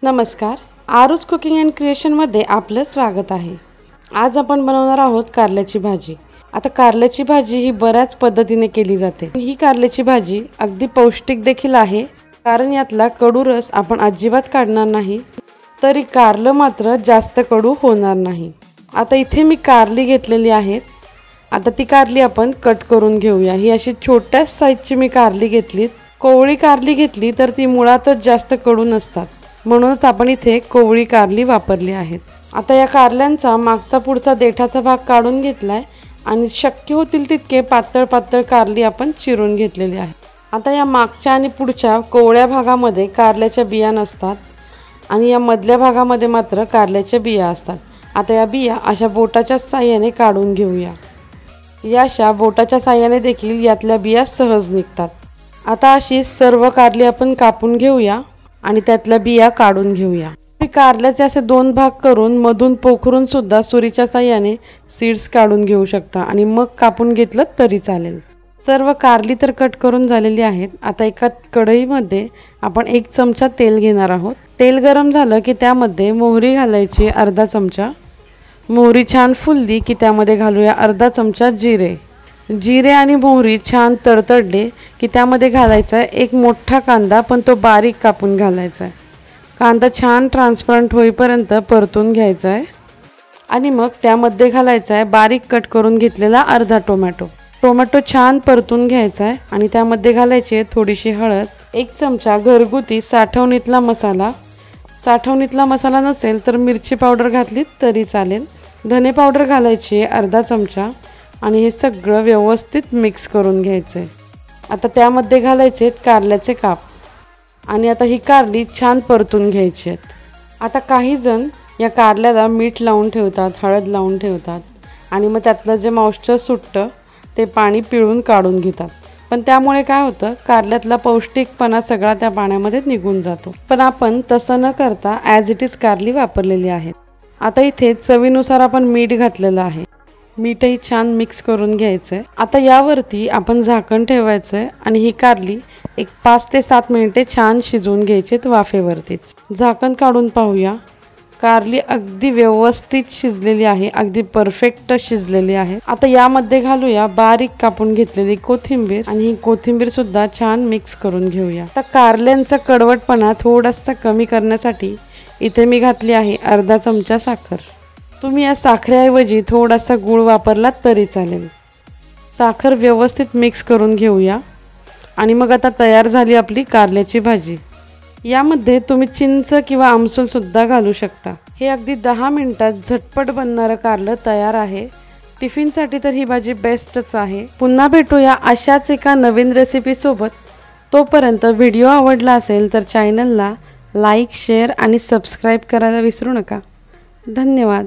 नमस्कार, आरूज cooking and क्रिएशनमध्ये आपलं स्वागत आहे। आज आपण बनवणार आहोत कारल्याची भाजी। आता कारल्याची भाजी ही बऱ्याच पद्धतीने केली जाते। ही कारल्याची भाजी अगदी पौष्टिक देखील आहे, कारण यातला कडू रस आपण अजिबात काढणार नाही, तरी कारलं मात्र जास्त कडू होणार नाही। आता इथे मी कारली घेतलेली आहेत। आता ती कारली आपण कट करून घेऊया। ही अशी छोट्या साईजची मी कारली घेतली। कोवळी कारली घेतली तर ती मुळातच जास्त कडू नसतात, म्हणूनच आपण इथे कोवळी कारली वापरली आहेत। आता या कारल्यांचा मागचा पुढचा देठाचा भाग काढून घेतलाय आणि शक्य होतील तितके पातळ पातळ कारली आपण चिरून घेतलेली आहे। आता या मागच्या आणि पुढच्या कोवळ्या भागामध्ये कारल्याच्या बिया नसतात आणि या मधल्या भागामध्ये मात्र कारल्याच्या बिया असतात। आता या बिया अशा बोटाच्या साहाय्याने काढून घेऊया। या अशा बोटाच्या साहाय्याने देखील यातल्या बिया सहज निघतात। आता अशी सर्व कारली आपण कापून घेऊया आणि त्यातल्या बिया काढून घेऊया। कारल्याचे असे दोन भाग करून मधून पोखरून सुद्धा सुरीच्या साहाय्याने सीड्स काढून घेऊ शकता आणि मग कापून घेतलं तरी चालेल। सर्व कारली तर कट करून झालेली आहेत। आता एका कढईमध्ये आपण 1 चमचा तेल घेणार आहोत। तेल गरम झालं की त्यामध्ये मोहरी घालायची अर्धा चमचा। मोहरी छान फुलली की त्यामध्ये घालूया अर्धा चमचा जिरे। जिरे आणि मोहरी छान तडतडले की त्यामध्ये घालायचा आहे 1 मोठा कांदा, पण तो बारीक कापून घालायचा आहे। कांदा छान ट्रान्सपरंट होईपर्यंत परतून घ्यायचा आहे आणि मग त्यामध्ये घालायचा आहे बारीक कट करून घेतलेला अर्धा टोमॅटो। टोमॅटो छान परतून घ्यायचा आहे आणि त्यामध्ये घालायची आहे थोडीशी हळद, 1 चमचा घरगुती साठवणीतला मसाला। साठवणीतला मसाला नसेल तर मिरची पावडर घातली तरी चालेल। धने पावडर घालायची आहे अर्धा चमचा आणि हे सगळं व्यवस्थित मिक्स करून घ्यायचं आहे। आता त्यामध्ये घालायचे कारल्याचे काप आणि आता ही कारली छान परतून घ्यायची आहेत। आता काही जण या कारल्याला मीठ लावून ठेवतात, हळद लावून ठेवतात आणि मग त्यातलं जे मॉइश्चर सुटतं ते पाणी पिळून काढून घेतात, पण त्यामुळे काय होतं, कारल्यातला पौष्टिकपणा सगळा त्या पाण्यामध्ये निघून जातो। पण आपण तसं न करता ॲज इट इज कारली वापरलेली आहेत। आता इथे चवीनुसार आपण मीठ घातलेलं आहे। मीठही छान मिक्स करून घ्यायचं आहे। आता यावरती आपण झाकण ठेवायचं आहे आणि ही कारली एक 5 ते 7 मिनिटे छान शिजवून घ्यायची वाफेवरतीच। झाकण काढून पाहूया, कारली अगदी व्यवस्थित शिजलेली आहे, अगदी परफेक्ट शिजलेली आहे। आता यामध्ये घालूया बारीक कापून घेतलेली कोथिंबीर आणि ही कोथिंबीर सुद्धा छान मिक्स करून घेऊया। आता कारल्यांचा कडवटपणा थोडासा कमी करण्यासाठी इथे मी घातली आहे अर्धा चमचा साखर। तुम्ही या साखरेऐवजी थोडासा गूळ वापरलात तरी चालेल। साखर व्यवस्थित मिक्स करून घेऊया आणि मग आता तयार झाली आपली कारल्याची भाजी। यामध्ये तुम्ही चिंच किंवा आमसूल सुद्धा घालू शकता। हे अगदी 10 मिनिटात झटपट बनणारं कारलं तयार आहे। टिफिनसाठी तर ही भाजी बेस्टच आहे। पुन्हा भेटूया अशाच एका नवीन रेसिपी सोबत। तोपर्यंत व्हिडिओ आवडला असेल तर चॅनलला लाईक, शेअर आणि सबस्क्राईब करायला विसरू नका। धन्यवाद।